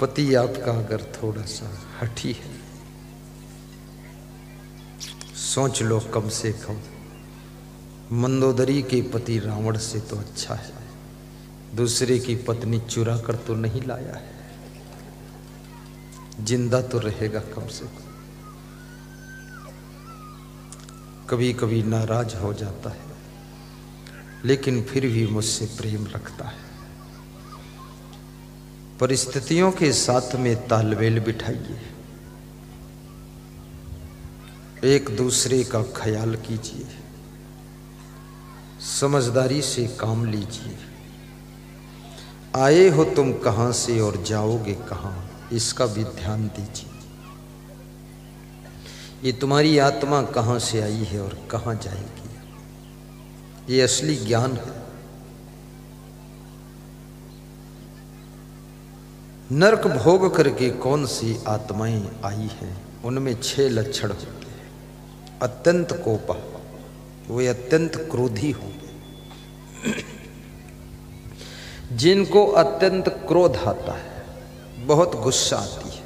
पति आपका अगर थोड़ा सा हठी है, सोच लो कम से कम मंदोदरी के पति रावण से तो अच्छा है, दूसरे की पत्नी चुरा कर तो नहीं लाया है, जिंदा तो रहेगा कम से कम। कभी कभी नाराज हो जाता है लेकिन फिर भी मुझसे प्रेम रखता है। परिस्थितियों के साथ में तालमेल बिठाइए, एक दूसरे का ख्याल कीजिए, समझदारी से काम लीजिए। आए हो तुम कहां से और जाओगे कहां, इसका भी ध्यान दीजिए। ये तुम्हारी आत्मा कहां से आई है और कहां जाएगी, ये असली ज्ञान है। नरक भोग करके कौन सी आत्माएं आई हैं, उनमें 6 लक्षण होते हैं। अत्यंत कोपा, वे अत्यंत क्रोधी होंगे। जिनको अत्यंत क्रोध आता है, बहुत गुस्सा आती है,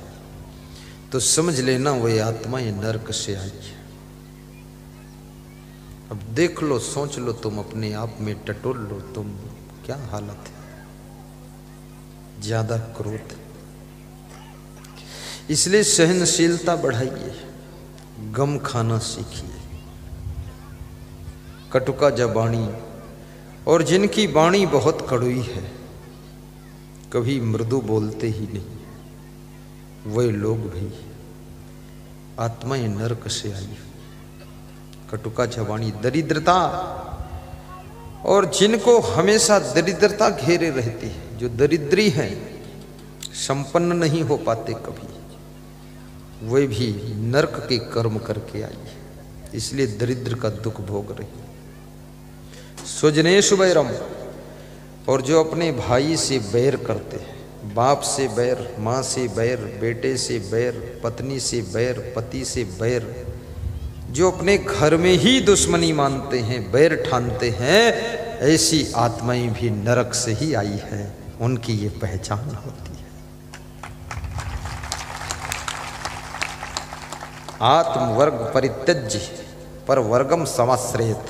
तो समझ लेना वे आत्माएं नरक से आई है। अब देख लो, सोच लो, तुम अपने आप में टटोल लो, तुम क्या हालत है। ज्यादा क्रोध, इसलिए सहनशीलता बढ़ाइए, गम खाना सीखिए। कटुका जबानी और जिनकी वाणी बहुत कड़वी है, कभी मृदु बोलते ही नहीं, वे लोग भी आत्माएं नरक से आई। कटुका जबानी, दरिद्रता, और जिनको हमेशा दरिद्रता घेरे रहती है, जो दरिद्री हैं, संपन्न नहीं हो पाते कभी, वे भी नरक के कर्म करके आई है, इसलिए दरिद्र का दुख भोग रही। स्वजनेषु वैरम, और जो अपने भाई से बैर करते हैं, बाप से बैर, माँ से बैर, बेटे से बैर, पत्नी से बैर, पति से बैर, जो अपने घर में ही दुश्मनी मानते हैं, बैर ठानते हैं, ऐसी आत्माएं भी नरक से ही आई है। उनकी ये पहचान होती है। आत्मवर्ग परित्यज्य पर वर्गम समाश्रयेत,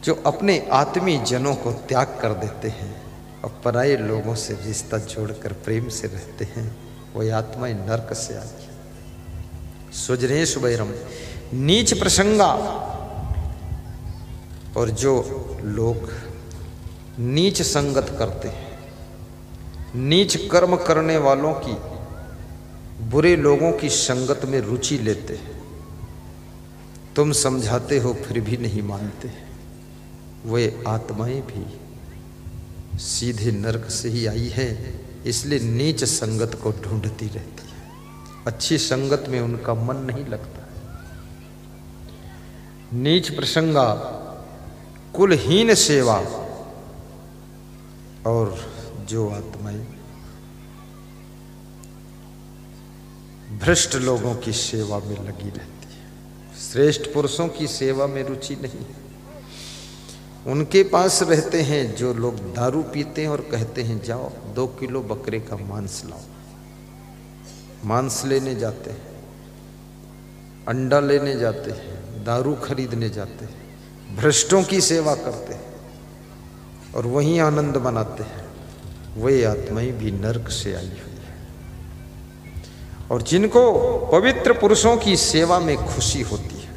जो अपने आत्मीय जनों को त्याग कर देते हैं और पराये लोगों से रिश्ता जोड़कर प्रेम से रहते हैं, वही आत्माएं नरक से आई है। स्वजनेषु वैरम, नीच प्रसंगा, और जो लोग नीच संगत करते हैं, नीच कर्म करने वालों की, बुरे लोगों की संगत में रुचि लेते हैं, तुम समझाते हो फिर भी नहीं मानते, वे आत्माएं भी सीधे नरक से ही आई है। इसलिए नीच संगत को ढूंढती रहती है, अच्छी संगत में उनका मन नहीं लगता। नीच प्रसंगा, कुलहीन सेवा, और जो आत्माएं भ्रष्ट लोगों की सेवा में लगी रहती है, श्रेष्ठ पुरुषों की सेवा में रुचि नहीं है। उनके पास रहते हैं जो लोग दारू पीते हैं और कहते हैं जाओ 2 किलो बकरे का मांस लाओ, मांस लेने जाते हैं, अंडा लेने जाते हैं, दारू खरीदने जाते हैं, भ्रष्टों की सेवा करते हैं और वहीं आनंद मनाते हैं। वे आत्माएं भी नरक से आई हुई है। और जिनको पवित्र पुरुषों की सेवा में खुशी होती है,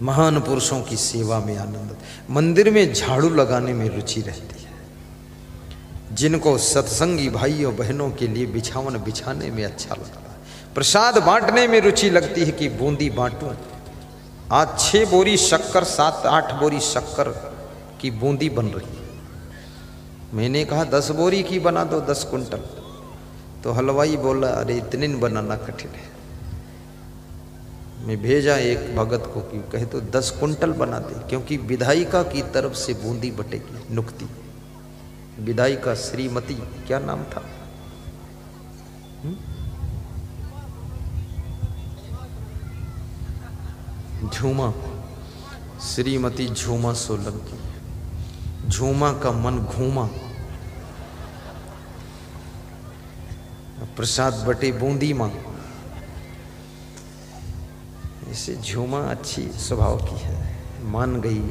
महान पुरुषों की सेवा में आनंद, मंदिर में झाड़ू लगाने में रुचि रहती है, जिनको सत्संगी भाइयों बहनों के लिए बिछावन बिछाने में अच्छा लगता है, प्रसाद बांटने में रुचि लगती है कि बूंदी बांटूं। आज 6 बोरी शक्कर, 7-8 बोरी शक्कर की बूंदी बन रही है। मैंने कहा 10 बोरी की बना दो, 10 कुंटल। तो हलवाई बोला अरे इतने बनाना कठिन है। मैं भेजा एक भगत को कि कहे तो 10 कुंटल बना दे, क्योंकि विधायिका की तरफ से बूंदी बटेगी, नुक्ति। विधायिका श्रीमती, क्या नाम था, झूमा, श्रीमती झूमा सोलंकी। झूमा का मन घूमा, प्रसाद बटे बूंदी माँ। इसे झूमा अच्छी स्वभाव की है, मान गई,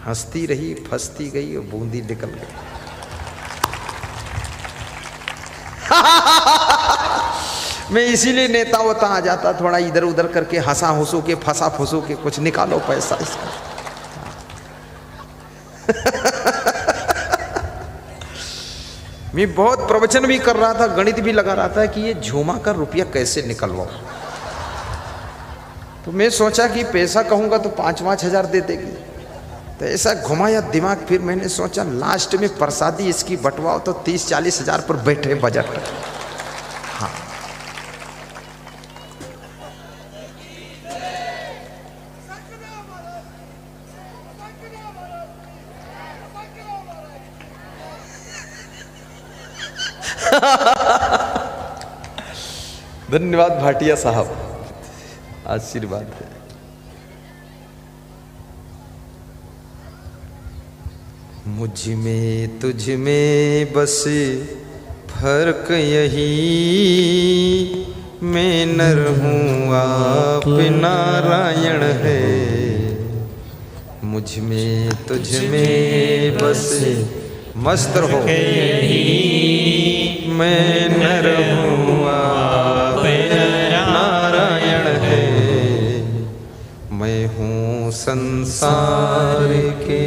हंसती रही, फंसती गई और बूंदी निकल गई। मैं इसीलिए नेता होता आ जाता, थोड़ा इधर उधर करके हंसा हुसू के फंसा फुसू के कुछ निकालो पैसा इसका। मैं बहुत प्रवचन भी कर रहा था, गणित भी लगा रहा था कि ये झूमा का रुपया कैसे निकलवाओ। तो मैं सोचा कि पैसा कहूंगा तो 5-5 हजार दे देगी, तो ऐसा घुमाया दिमाग। फिर मैंने सोचा लास्ट में प्रसादी इसकी बंटवाओ तो 30-40 हजार पर बैठे बजट। हाँ, धन्यवाद भाटिया साहब, आशीर्वाद है। मुझ में तुझ में बस फर्क यही, मैं नर हूँ आप नारायण है। मुझ में तुझ में बस मस्त हो यही, मैं नर हूँ आप नारायण है। मैं हूँ संसार के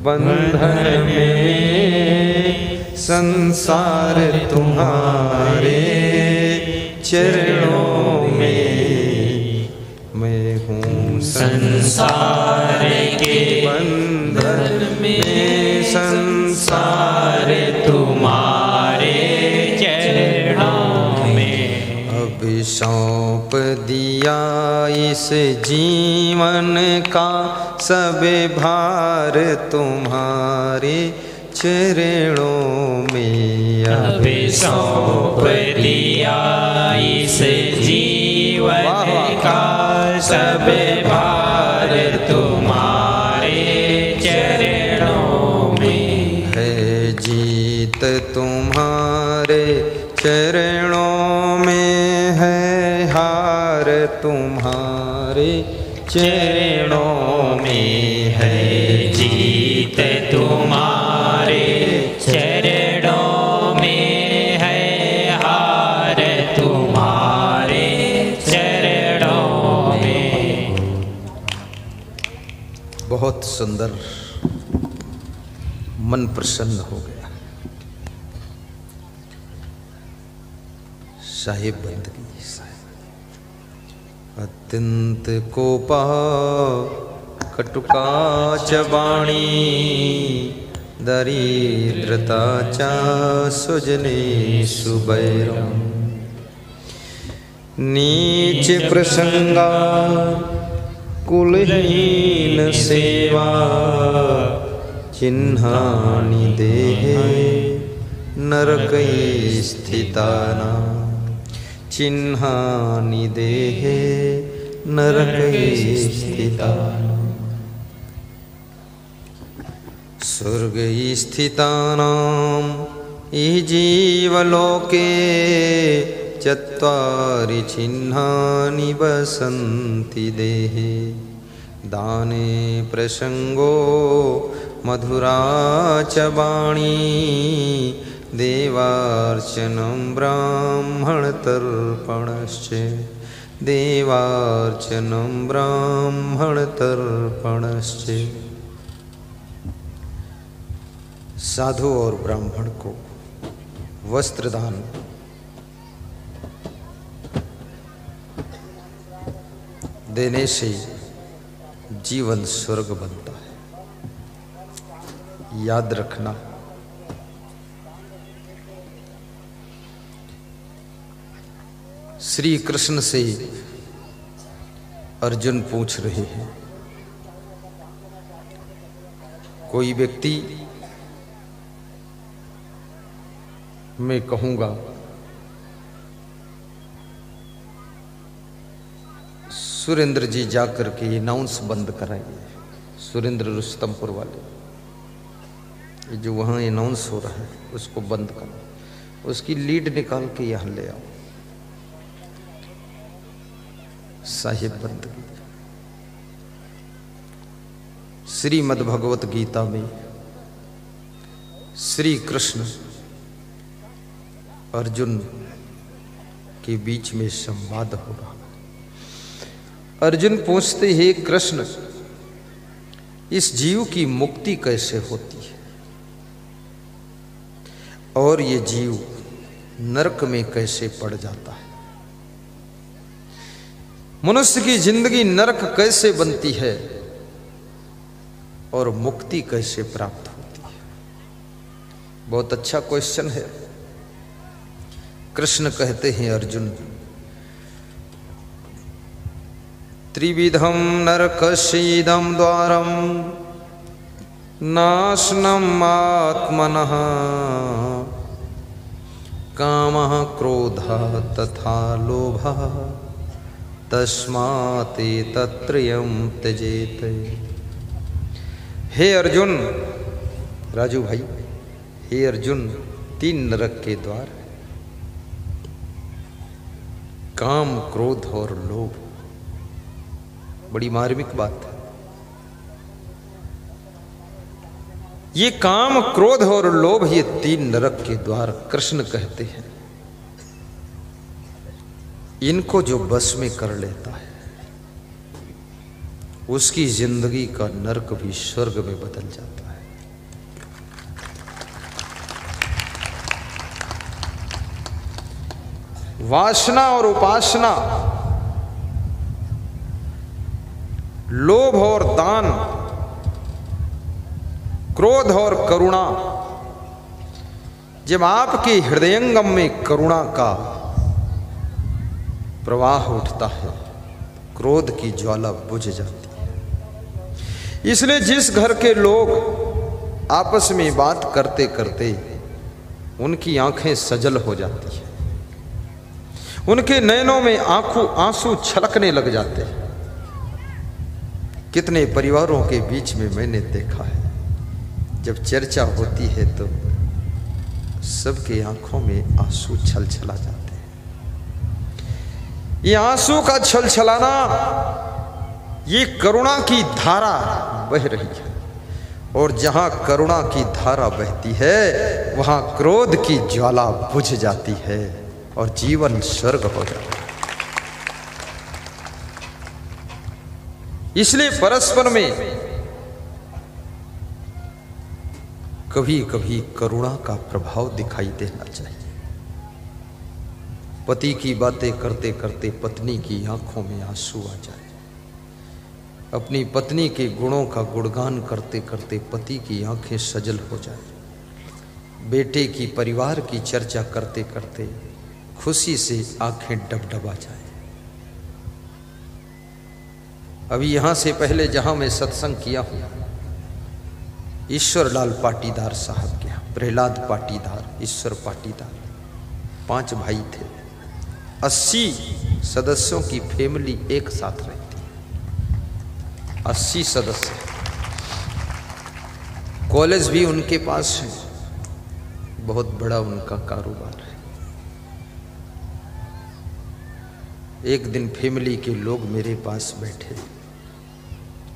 बंधन में, संसार तुम्हारे चरणों में। मैं हूँ संसार के बंधन में, संसार तुम्हारे चरणों में। अब सौंप दिया इस जीवन का सब भार तुम्हारे चरणों में। अब सौंप दिया इस जीवन का सब भार तुम्हारे चरणों में। है जीत तुम्हारे चरणों में, है हार तुम्हारे चरणों में। है जीत तुम्हारे चरणों में, है हार तुम्हारे चरणों में। बहुत सुंदर, मन प्रसन्न हो गया। साहिब बंदगी, अत्यंत कोपा कटुका च वाणी, दरिद्रता च सुजनेषु वैरम्। नीच प्रसंगा कुलहीन सेवा, चिन्हानि देहे नरकै स्थितानां। चिन्हानि देहे नरकै स्थितानां। स्वर्गे स्थितानां हि जीवलोके, चत्वारि चिन्हानि वसन्ति देहे। दाने प्रसंगो मधुरा च वाणी, देवार्चनं ब्राह्मणतर्पणश्च। देवार्चनं ब्राह्मणतर्पणश्च। साधु और ब्राह्मण को वस्त्रदान देने से जीवन स्वर्ग बनता है। याद रखना, श्री कृष्ण से अर्जुन पूछ रहे हैं, कोई व्यक्ति, मैं कहूंगा सुरेंद्र जी जाकर के अनाउंस बंद कराइए। सुरेंद्र रुस्तमपुर वाले, ये जो वहाँ अनाउंस हो रहा है उसको बंद करो। उसकी लीड निकाल के यहां ले आओ। साहिब बंदगी। श्रीमद् भगवत गीता में श्री कृष्ण अर्जुन के बीच में संवाद हो रहा। अर्जुन पूछते हैं, कृष्ण इस जीव की मुक्ति कैसे होती है और ये जीव नरक में कैसे पड़ जाता है? मनुष्य की जिंदगी नरक कैसे बनती है और मुक्ति कैसे प्राप्त होती है? बहुत अच्छा क्वेश्चन है। कृष्ण कहते हैं, अर्जुन त्रिविधम नरकस्येदं द्वारम नाशनम आत्मनः कामः क्रोधः तथा लोभः तस्मात् एतत्त्रयं त्यजेत। हे अर्जुन, राजू भाई, हे अर्जुन, 3 नरक के द्वार, काम, क्रोध और लोभ। बड़ी मार्मिक बात है। ये काम, क्रोध और लोभ, ये 3 नरक के द्वार कृष्ण कहते हैं। इनको जो बस में कर लेता है उसकी जिंदगी का नरक भी स्वर्ग में बदल जाता है। वासना और उपासना, लोभ और दान, क्रोध और करुणा, जब आपके हृदयंगम में करुणा का प्रवाह उठता है, क्रोध की ज्वाला बुझ जाती है। इसलिए जिस घर के लोग आपस में बात करते करते उनकी आंखें सजल हो जाती है, उनके नैनों में आंसू छलकने लग जाते हैं। कितने परिवारों के बीच में मैंने देखा है, जब चर्चा होती है तो सबके आंखों में आंसू छलछला जाते हैं। ये आंसू का छलछलाना, ये करुणा की धारा बह रही है, और जहां करुणा की धारा बहती है वहां क्रोध की ज्वाला बुझ जाती है और जीवन स्वर्ग हो जाता है। इसलिए परस्पर में कभी कभी करुणा का प्रभाव दिखाई देना चाहिए। पति की बातें करते करते पत्नी की आंखों में आंसू आ जाए, अपनी पत्नी के गुणों का गुणगान करते करते पति की आंखें सजल हो जाए, बेटे की, परिवार की चर्चा करते करते खुशी से आंखें डबडबा जाए। अभी यहां से पहले जहां मैं सत्संग किया हूं, ईश्वर लाल पाटीदार साहब के यहाँ, प्रहलाद पाटीदार, ईश्वर पाटीदार, 5 भाई थे। 80 सदस्यों की फैमिली एक साथ रहती है, 80 सदस्य। कॉलेज भी उनके पास है, बहुत बड़ा उनका कारोबार है। एक दिन फैमिली के लोग मेरे पास बैठे,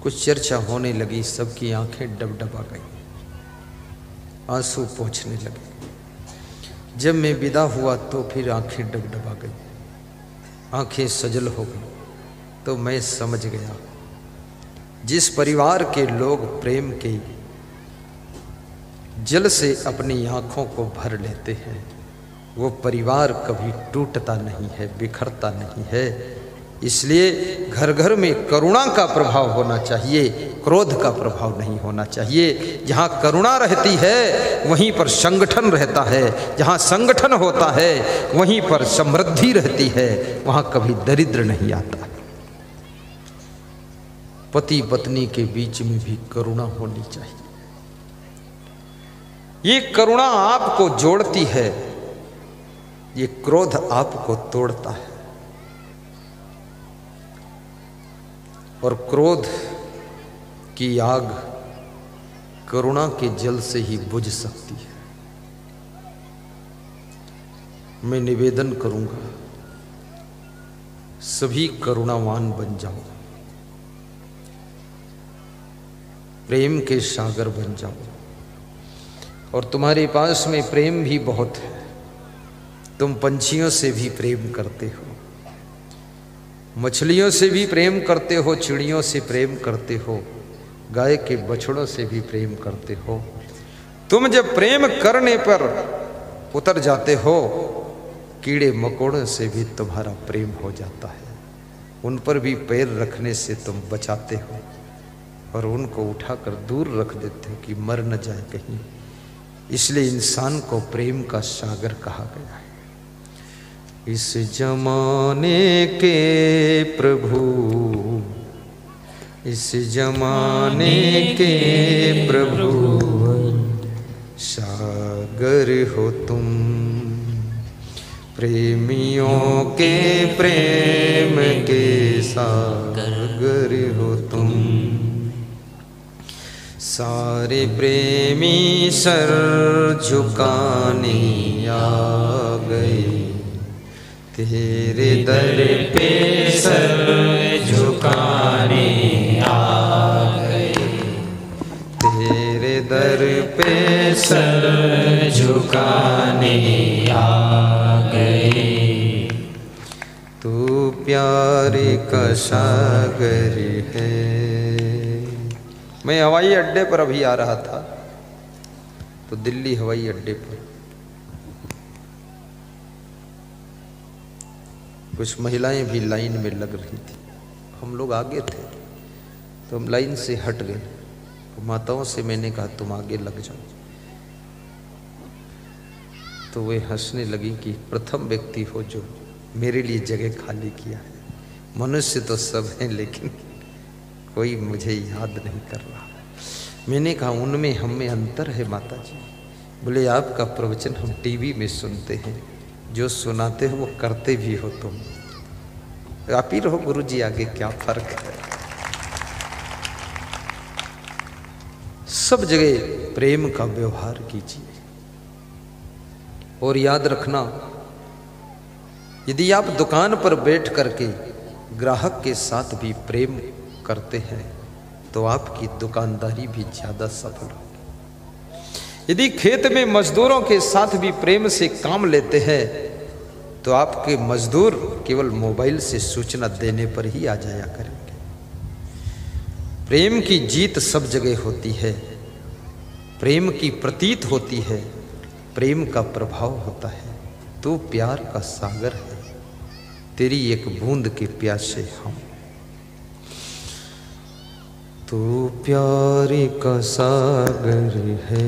कुछ चर्चा होने लगी, सबकी आंखें डबडबा गई, आंसू पोंछने लगे। जब मैं विदा हुआ तो फिर आंखें डबडबा गई, आंखें सजल हो गई। तो मैं समझ गया, जिस परिवार के लोग प्रेम के जल से अपनी आंखों को भर लेते हैं, वो परिवार कभी टूटता नहीं है, बिखरता नहीं है। इसलिए घर घर में करुणा का प्रभाव होना चाहिए, क्रोध का प्रभाव नहीं होना चाहिए। जहाँ करुणा रहती है वहीं पर संगठन रहता है, जहाँ संगठन होता है वहीं पर समृद्धि रहती है, वहाँ कभी दरिद्र नहीं आता। पति पत्नी के बीच में भी करुणा होनी चाहिए। ये करुणा आपको जोड़ती है, ये क्रोध आपको तोड़ता है। और क्रोध की आग करुणा के जल से ही बुझ सकती है। मैं निवेदन करूंगा, सभी करुणावान बन जाओ, प्रेम के सागर बन जाओ। और तुम्हारे पास में प्रेम भी बहुत है, तुम पंछियों से भी प्रेम करते हो, मछलियों से भी प्रेम करते हो, चिड़ियों से प्रेम करते हो, गाय के बछड़ों से भी प्रेम करते हो। तुम जब प्रेम करने पर उतर जाते हो, कीड़े मकोड़ों से भी तुम्हारा प्रेम हो जाता है, उन पर भी पैर रखने से तुम बचाते हो और उनको उठाकर दूर रख देते हो कि मर न जाए कहीं। इसलिए इंसान को प्रेम का सागर कहा गया है। इस जमाने के प्रभु, इस जमाने के प्रभु, सागर हो तुम, प्रेमियों के प्रेम के सागर हो तुम। सारे प्रेमी सर झुकाने आ गए, तेरे दर पे सर झुकाने आ गए, तेरे दर पे सर झुकाने आ गए। तू प्यार का सागर है। मैं हवाई अड्डे पर अभी आ रहा था, तो दिल्ली हवाई अड्डे पर कुछ महिलाएं भी लाइन में लग रही थी। हम लोग आगे थे तो हम लाइन से हट गए। तो माताओं से मैंने कहा तुम आगे लग जाओ, तो वे हंसने लगी कि प्रथम व्यक्ति हो जो मेरे लिए जगह खाली किया है। मनुष्य तो सब हैं लेकिन कोई मुझे याद नहीं कर रहा। मैंने कहा उनमें हम में अंतर है माता जी। बोले आपका प्रवचन हम टीवी में सुनते हैं, जो सुनाते हो वो करते भी हो तुम। आप ही रहो गुरु जी, आगे क्या फर्क है। सब जगह प्रेम का व्यवहार कीजिए। और याद रखना, यदि आप दुकान पर बैठ करके ग्राहक के साथ भी प्रेम करते हैं तो आपकी दुकानदारी भी ज्यादा सफल होगी। यदि खेत में मजदूरों के साथ भी प्रेम से काम लेते हैं तो आपके मजदूर केवल मोबाइल से सूचना देने पर ही आ जाया करेंगे। प्रेम की जीत सब जगह होती है, प्रेम की प्रतीत होती है, प्रेम का प्रभाव होता है। तू प्यार का सागर है, तेरी एक बूंद के प्यासे हम। तू प्यार का सागर है,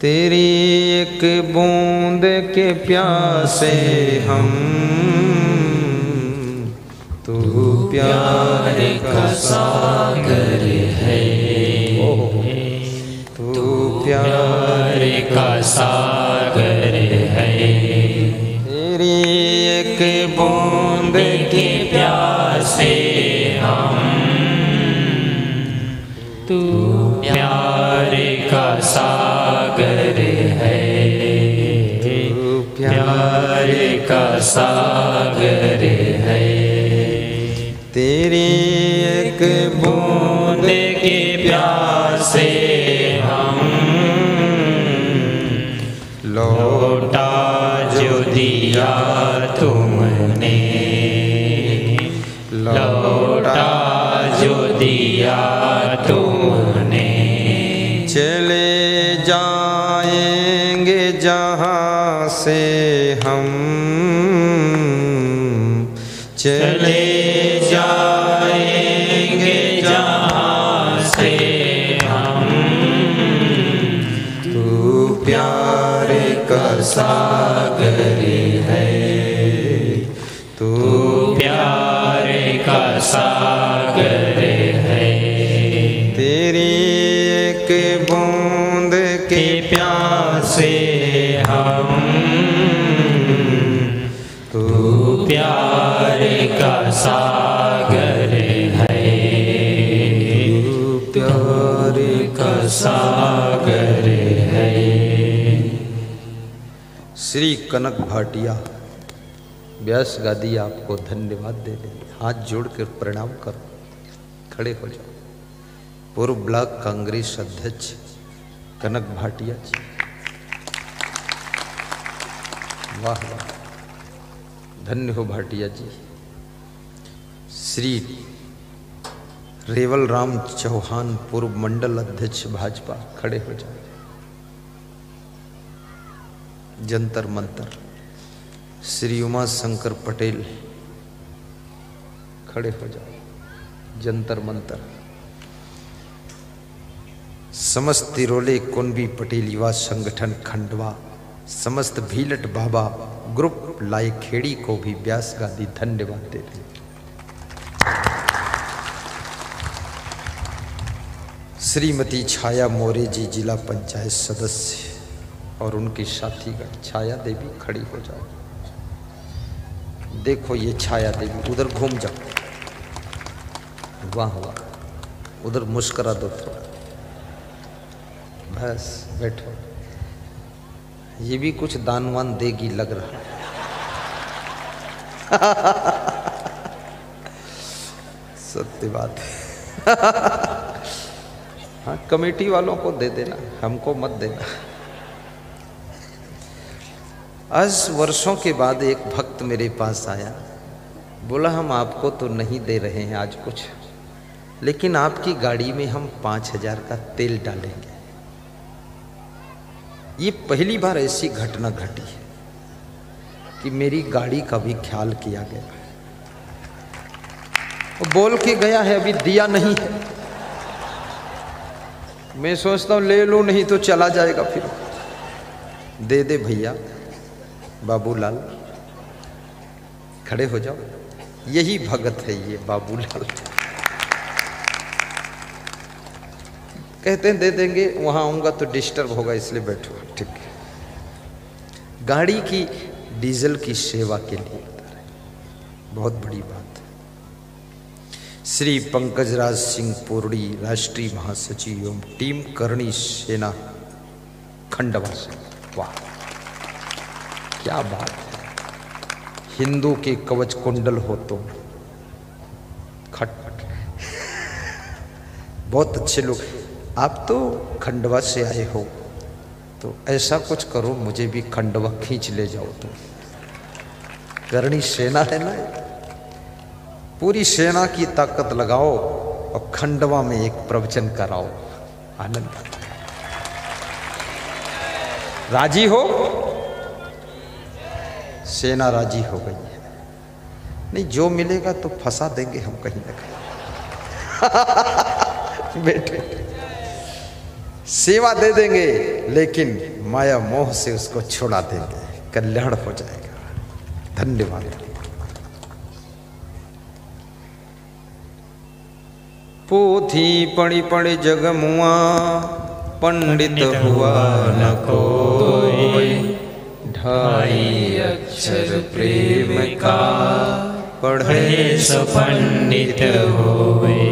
तेरी एक बूंद के प्यासे हम। तू प्यार का सागर है, तू प्यार का सागर है, तेरी एक बूंद के प्यासे हम। तू प्यार का सागर है, तू प्यार का सागर है, तेरी एक बूंद के प्यासे हम। लौटा जो दिया तुमने, लौटा जो दिया तुमने, चले जाएंगे जहाँ से हम, चले जाएंगे जहाँ से हम। तू प्यार का सागर है, तू प्यार का सागर है, तेरी एक बूंद के प्यासे हम। तू प्यार का सागर है, तू प्यार का सागर है। श्री कनक भाटिया व्यास गादी आपको धन्यवाद दे रही है। हाथ जोड़कर प्रणाम करो, खड़े हो जाओ। पूर्व ब्लॉक कांग्रेस अध्यक्ष कनक भाटिया जी, वाह वाह, धन्य हो भाटिया जी। श्री रेवल राम चौहान पूर्व मंडल अध्यक्ष भाजपा, खड़े हो जाओ। जंतर मंतर श्री उमा शंकर पटेल, खड़े हो जाओ। जंतर मंतर समस्त तिरोले कुंभी पटेल युवा संगठन खंडवा, समस्त भीलट बाबा ग्रुप लाइखेड़ी को भी व्यास गादी धन्यवाद देते हैं। श्रीमती छाया मोरे जी जिला पंचायत सदस्य और उनकी साथीगण छाया देवी, खड़ी हो जाओ। देखो ये छाया देवी, उधर घूम जाओ, वाह वाह, उधर मुस्कुरा दो थोड़ा, बस बैठो। ये भी कुछ दान वान देगी लग रहा। सत्य बात है। हाँ, कमेटी वालों को दे देना, हमको मत देना। आज वर्षों के बाद एक भक्त मेरे पास आया, बोला हम आपको तो नहीं दे रहे हैं आज कुछ, लेकिन आपकी गाड़ी में हम 5000 का तेल डालेंगे। ये पहली बार ऐसी घटना घटी है कि मेरी गाड़ी का भी ख्याल किया गया। वो बोल के गया है, अभी दिया नहीं है। मैं सोचता हूँ ले लूँ, नहीं तो चला जाएगा फिर। दे दे भैया बाबूलाल, खड़े हो जाओ। यही भगत है ये बाबूलाल। कहते हैं दे देंगे, वहां आऊंगा तो डिस्टर्ब होगा इसलिए बैठो। ठीक है, गाड़ी की डीजल की सेवा के लिए बहुत बड़ी बात है। श्री पंकजराज सिंह पोरड़ी राष्ट्रीय महासचिव एवं टीम करणी सेना खंडवा से, वाह क्या बात है। हिंदू के कवच कुंडल हो तो खट खट, बहुत अच्छे लोग। आप तो खंडवा से आए हो तो ऐसा कुछ करो, मुझे भी खंडवा खींच ले जाओ। तो करणी सेना है ना, पूरी सेना की ताकत लगाओ और खंडवा में एक प्रवचन कराओ, आनंद। राजी हो? सेना राजी हो गई है। नहीं, जो मिलेगा तो फंसा देंगे हम कहीं ना कहीं। बेटे सेवा दे देंगे, लेकिन माया मोह से उसको छुड़ा देंगे, कल्याण हो जाएगा। धन्यवाद। पोथी पढ़ी पढ़ी जग मुआ, पंडित हुआ न कोई। ढाई अक्षर प्रेम का, पढ़े सो पंडित होए।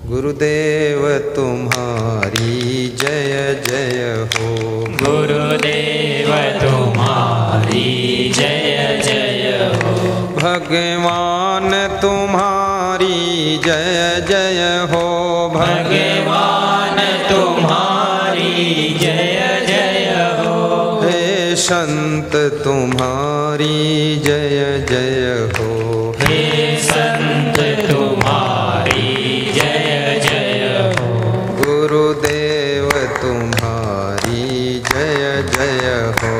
गुरुदेव तुम्हारी जय जय हो। गुरुदेव तुम्हारी जय जय हो। भगवान तुम्हारी जय जय हो। भगवान तुम्हारी जय जय हो। हे संत तुम्हारी जय जय हो। हे संत तुम्हारी जय जय हो। गुरुदेव तुम्हारी जय जय हो।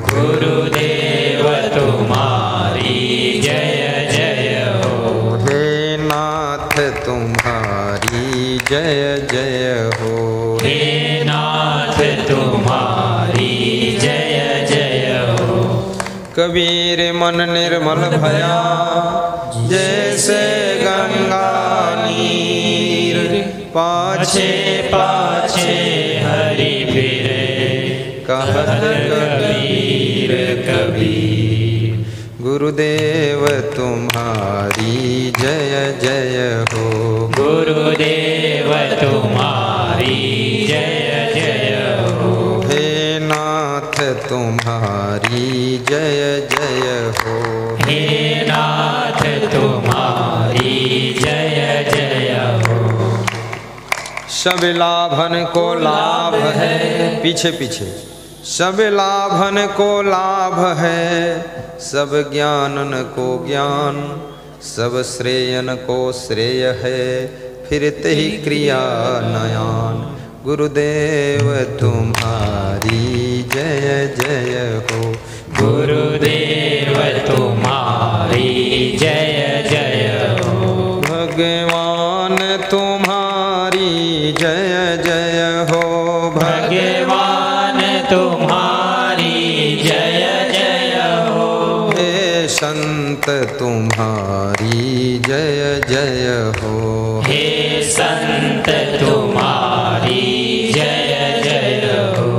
गुरुदेव तुम्हारी जय जय हो। हे नाथ तुम्हारी जय जय हो। हे नाथ तुम्हारी जय जय हो। कबीर मन निर्मल भया, जैसे गंगा नीर। पाछे पाछे हरि फिरे, कहत कबीर कबीर। गुरुदेव तुम्हारी जय जय हो। गुरुदेव तुम्हारी जय जय हो। हे नाथ तुम्हारी जय जय हो। हे नाथ तुम्हारी जय जय हो। सब लाभन को लाभ है, पीछे पीछे, सब लाभन को लाभ है, सब ज्ञानन को ज्ञान, सब श्रेयन को श्रेय है, फिरते ही क्रिया नयान। गुरुदेव तुम्हारी जय जय हो। गुरुदेव तुम्हारी जय जय हो। भगवान तुम्हारी जय जय हो। भगवान तुम्हारी जय जय हो। हे संत तुम्हारी जय जय हो। हे संत तुम्हारी जय जय हो।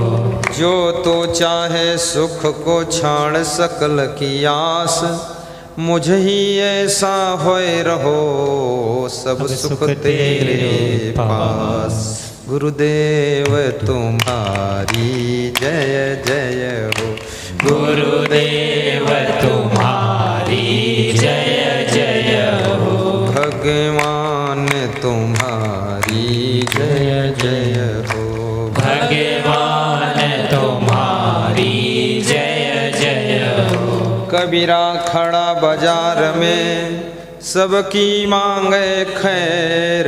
जो तो चाहे सुख को छाड़ सकल की आस, मुझे ही ऐसा होए रहो सब सुख तेरे पास। गुरुदेव तुम्हारी जय जय हो। गुरुदेव तुम्हारी जय जय हो। भगवान तुम्हारी जय जय हो। भगवान तुम्हारी जय जय हो। कबीरा खड़ा बाजार में सबकी मांगे खैर,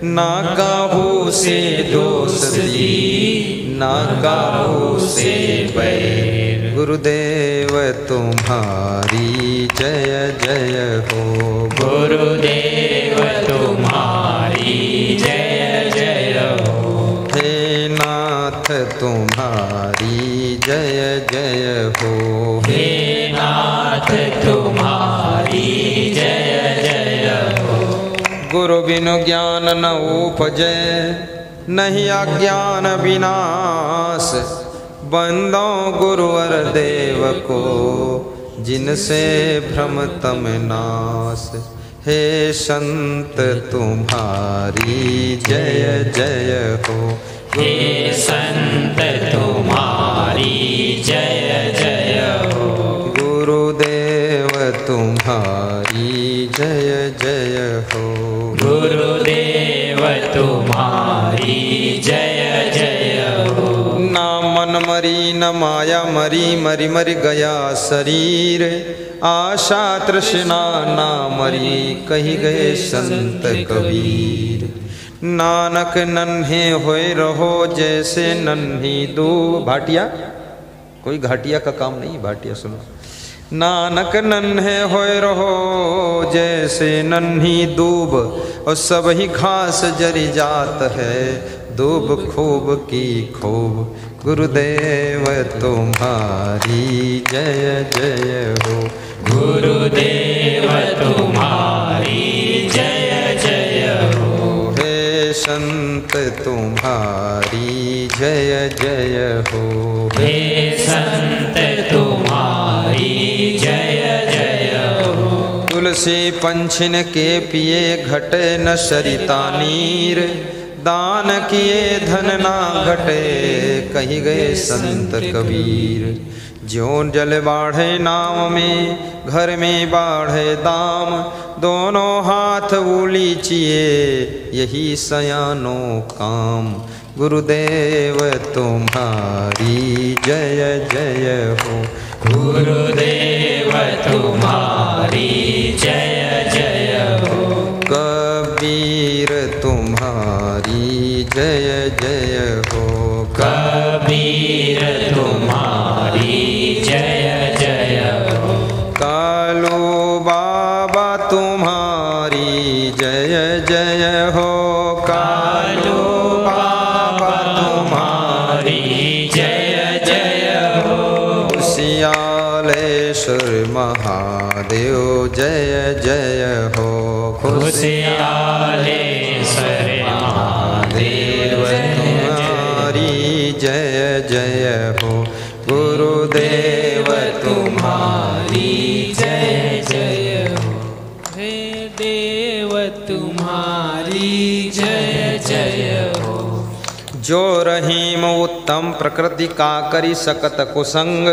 ना काहू से दोस्ती ना काहू से बैर। गुरुदेव तुम्हारी जय जय हो। गुरुदेव तुम्हारी जय जय हो। हे नाथ तुम्हारी जय जय हो। हे नाथ तुम्हारी जय जय हो। गुरु बिनु ज्ञान न उपजै, नहीं अज्ञान विनाश। बंदो गुरुवर देव को, जिनसे भ्रम तम नाश। हे संत तुम्हारी जय जय हो। हे संत तुम्हारी जय जय हो। गुरुदेव तुम्हारी जय जय हो। गुरुदेव तुम्हारी जय जय हो। ना मन मरी न माया मरी, मरी मरी गया शरीर। आशा तृष्णा ना मरी, कही गए संत कबीर। नानक नन्हे होए रहो जैसे नन्ही दूब। भाटिया, कोई घाटिया का काम नहीं, भाटिया सुनो। नानक नन्हे होए रहो जैसे नन्ही दूब, और सब ही घास जरी जात है, दूब खूब की खूब। गुरुदेव तुम्हारी जय जय हो। गुरुदेव तुम्हारी जय जय हो। हे संत तुम्हारी जय जय हो। हे संत तुम्हारी जय जय हो। तुलसी पंछिन के पिए घटे न सरिता नीर, दान किए धन ना घटे, कही गए संत कबीर। ज्यों जल बाढ़े नाव में, घर में बाढ़े दाम, दोनों हाथ उलीचिए, यही सयानो काम। गुरुदेव तुम्हारी जय जय हो। गुरुदेव तुम्हारी जय जय हो। कबीर तुम्हारी जय जय हो। कबीर तुम्हारी जय जय हो। कालू बाबा तुम्हारी जय जय हो। कालू बाबा तुम्हारी जय जय हो। खुशियालेश्वर महादेव जय जय हो। खुशियालेश्वर महादेव तुम्हारी जय जय हो। गुरुदेव तुम्हारी जय जय हो। हे देव तुम्हारी जय जय हो। जो रहीम उत्तम प्रकृति का करी सकत कुसंग।